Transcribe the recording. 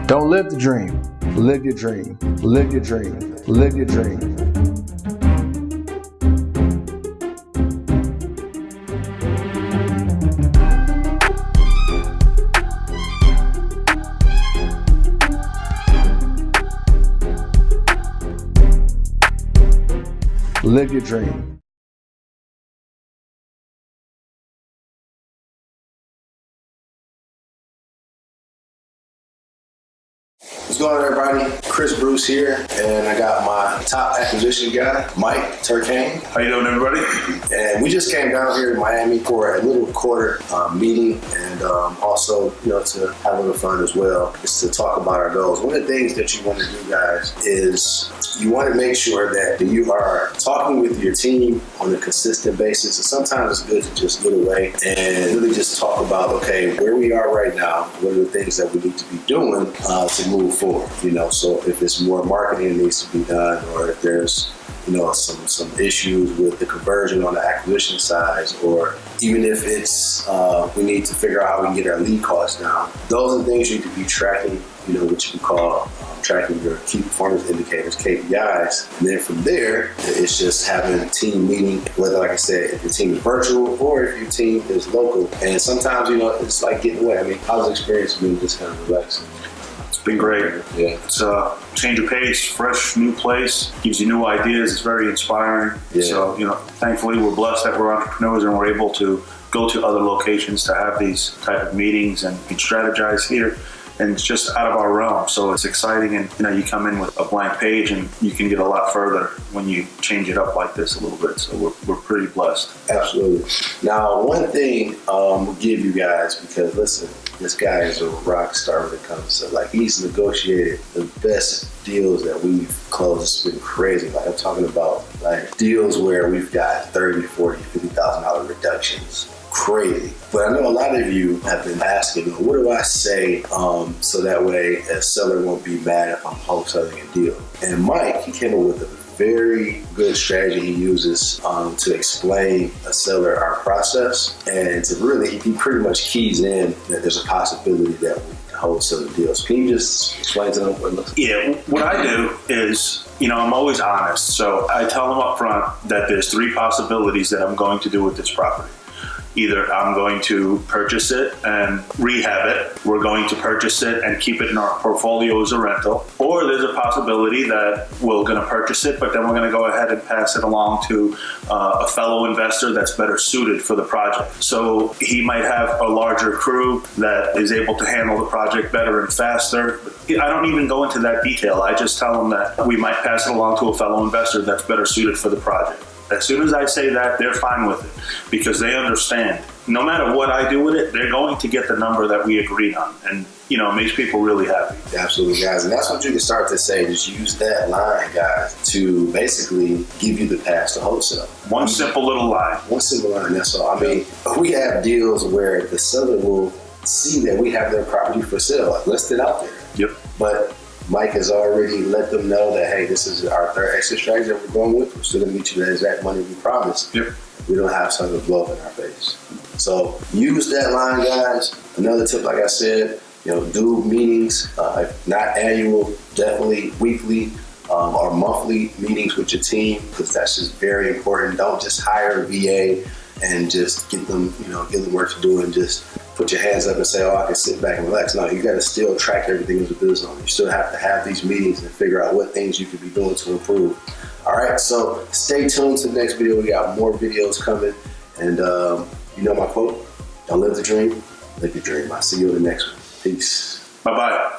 Don't live the dream. Live your dream. Live your dream. Live your dream. Live your dream. What's going on, everybody? Chris Bruce here, and I got my top acquisition guy, Mike Turkane. How you doing, everybody? And we just came down here to Miami for a little quarter meeting, and also, to have a little fun as well, just to talk about our goals. One of the things that you want to do, guys, is you want to make sure that you are talking with your team on a consistent basis. And sometimes it's good to just get away and really just talk about, okay, where we are right now, what are the things that we need to be doing to move forward. So if it's more marketing that needs to be done, or if there's some issues with the conversion on the acquisition side, or even if it's we need to figure out how we can get our lead costs down. Those are the things you need to be tracking, what you call tracking your key performance indicators, KPIs. And then from there, it's just having a team meeting, whether, like I said, if your team is virtual or if your team is local. And sometimes, it's like getting away. I mean, how's the experience been just kind of relaxing? It's been great. Yeah. It's a change of pace, fresh, new place, gives you new ideas. It's very inspiring. Yeah. So, thankfully we're blessed that we're entrepreneurs and we're able to go to other locations to have these type of meetings and strategize here. And it's just out of our realm. So it's exciting. And, you come in with a blank page and you can get a lot further when you change it up like this a little bit. So we're pretty blessed. Absolutely. Now, one thing we'll give you guys, because listen, this guy is a rock star when it comes to, he's negotiated the best deals that we've closed. It's been crazy. I'm talking about deals where we've got $30,000, $40,000, $50,000 reductions. Crazy. But I know a lot of you have been asking, what do I say so that way a seller won't be mad if I'm wholesaling a deal? And Mike, he came up with a very good strategy he uses to explain a seller our process, and to really, he pretty much keys in that there's a possibility that we can wholesale the deals. Can you just explain to them what it looks like? Yeah, what I do is, I'm always honest. So I tell them up front that there's 3 possibilities that I'm going to do with this property. Either I'm going to purchase it and rehab it, we're going to purchase it and keep it in our portfolio as a rental, or there's a possibility that we're going to purchase it, but then we're going to go ahead and pass it along to a fellow investor that's better suited for the project. So he might have a larger crew that is able to handle the project better and faster. I don't even go into that detail. I just tell them that we might pass it along to a fellow investor that's better suited for the project. As soon as I say that, they're fine with it because they understand no matter what I do with it, they're going to get the number that we agreed on. And, it makes people really happy. Absolutely, guys. And that's what you can start to say. Just use that line, guys, to basically give you the pass to wholesale. One simple little line. One simple line, that's all. I mean, we have deals where the seller will see that we have their property for sale listed out there. Yep. But Mike has already let them know that, hey, this is our third exit strategy that we're going with. We're still going to meet you the exact money we promised. Yep. We don't have something to blow up in our face. So use that line, guys. Another tip, like I said, do meetings, if not annual, definitely weekly or monthly meetings with your team, because that's just very important. Don't just hire a VA and just give them work to do and just put your hands up and say, oh, I can sit back and relax. No, you got to still track everything as a business owner. You still have to have these meetings and figure out what things you could be doing to improve. All right, so stay tuned to the next video. We got more videos coming. And my quote, don't live the dream, live your dream. I'll see you in the next one. Peace. Bye-bye.